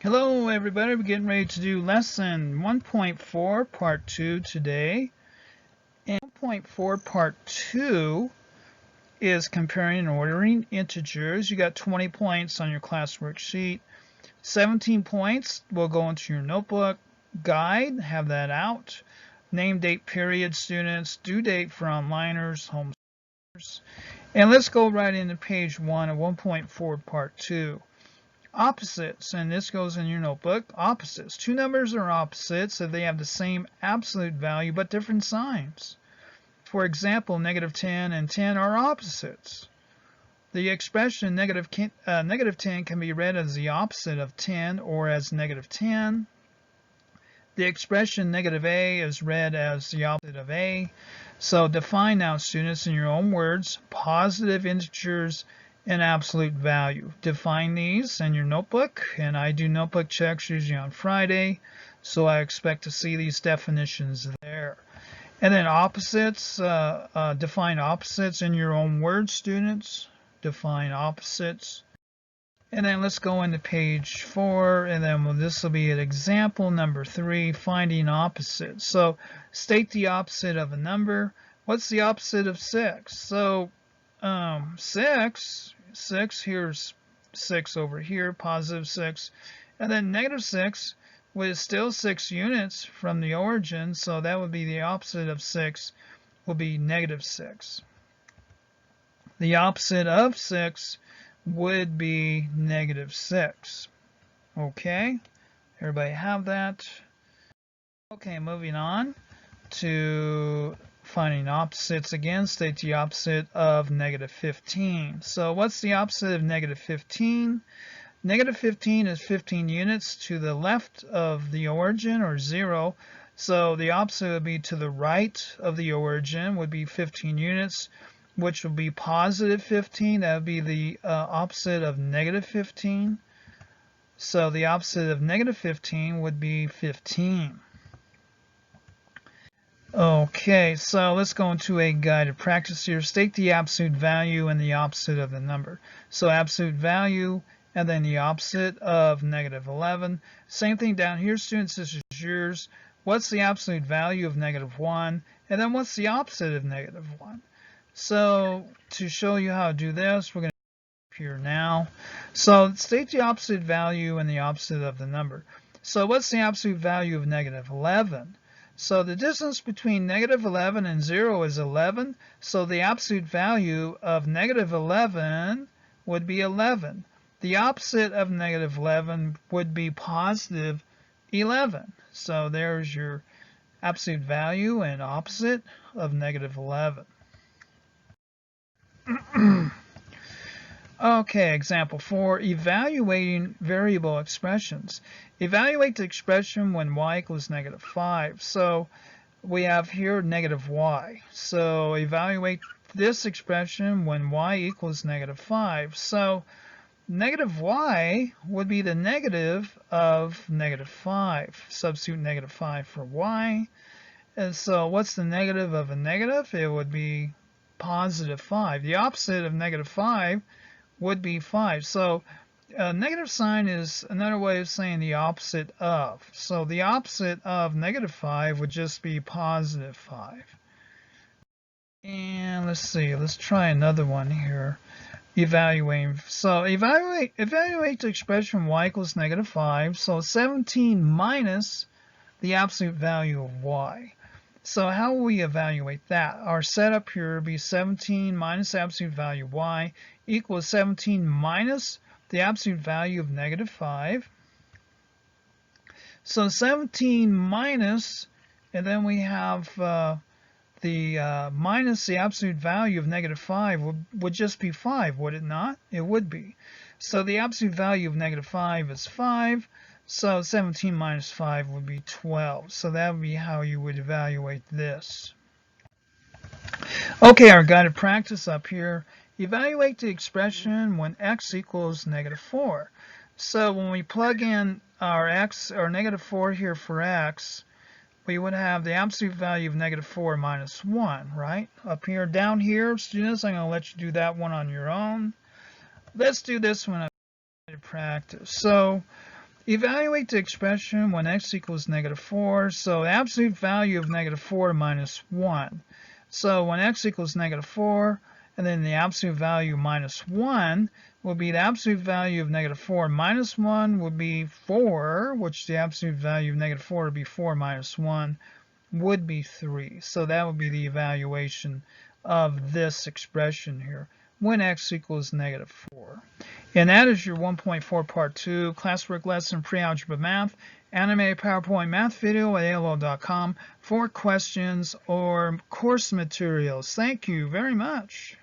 Hello everybody, we're getting ready to do lesson 1.4 part 2 today. And 1.4 part 2 is comparing and ordering integers. You got 20 points on your class worksheet. 17 points will go into your notebook guide, have that out. Name, date, period, students, due date for onliners, homeschoolers. And let's go right into page 1 of 1.4 part 2. Opposites, and this goes in your notebook. Opposites. Two numbers are opposites if they have the same absolute value but different signs. For example, negative 10 and 10 are opposites. The expression negative 10 can be read as the opposite of 10 or as negative 10. The expression negative a is read as the opposite of a. So define now, students, in your own words, positive integers and absolute value. Define these in your notebook, and I do notebook checks usually on Friday, so I expect to see these definitions there. And then opposites, define opposites in your own words, students. Define opposites. And then let's go into page 4, and then this will be an example number 3, finding opposites. So state the opposite of a number. What's the opposite of 6? So 6, here's 6 over here, positive 6, and then negative 6 was still 6 units from the origin, so that would be the opposite of 6 would be negative 6. The opposite of 6 would be negative 6. Okay, everybody have that? Okay, moving on to finding opposites again. State the opposite of negative 15. So what's the opposite of negative 15? Negative 15 is 15 units to the left of the origin, or 0. So the opposite would be to the right of the origin, would be 15 units, which would be positive 15. That would be the opposite of negative 15. So the opposite of negative 15 would be 15. Okay, so let's go into a guided practice here. State the absolute value and the opposite of the number. So absolute value and then the opposite of negative 11. Same thing down here, students, this is yours. What's the absolute value of negative 1? And then what's the opposite of negative 1? So to show you how to do this, we're going to here now. So state the opposite value and the opposite of the number. So what's the absolute value of negative 11? So the distance between negative 11 and 0 is 11. So the absolute value of negative 11 would be 11. The opposite of negative 11 would be positive 11. So there's your absolute value and opposite of negative 11. Okay, example 4, evaluating variable expressions. Evaluate the expression when y equals negative 5. So we have here negative y. So evaluate this expression when y equals negative 5. So negative y would be the negative of negative 5. Substitute negative 5 for y. And so what's the negative of a negative? It would be positive 5. The opposite of negative 5 would be 5. So a negative sign is another way of saying the opposite of. So the opposite of negative 5 would just be positive 5. And let's see, let's try another one here. Evaluating. So evaluate the expression y equals negative 5. So 17 minus the absolute value of y. So how will we evaluate that? Our setup here would be 17 minus the absolute value y equals 17 minus the absolute value of negative 5. So 17 minus, and then we have minus the absolute value of negative 5 would just be 5, would it not? It would be. So the absolute value of negative 5 is 5. So 17 minus 5 would be 12. So that would be how you would evaluate this. Okay, our guided practice up here. Evaluate the expression when x equals negative 4. So when we plug in our x, or negative 4 here for x, we would have the absolute value of negative 4 minus 1, right? Up here, down here, students, I'm going to let you do that one on your own. Let's do this one up in practice. So Evaluate the expression when x equals -4. So the absolute value of -4 minus 1. So when x equals -4, and then the absolute value -1 will be the absolute value of -4 minus 1 would be 4, which the absolute value of -4 would be 4 minus 1 would be 3. So that would be the evaluation of this expression here when x equals -4. And that is your 1.4 part 2 classwork lesson pre-algebra math animated PowerPoint math video at AOL.com for questions or course materials. Thank you very much.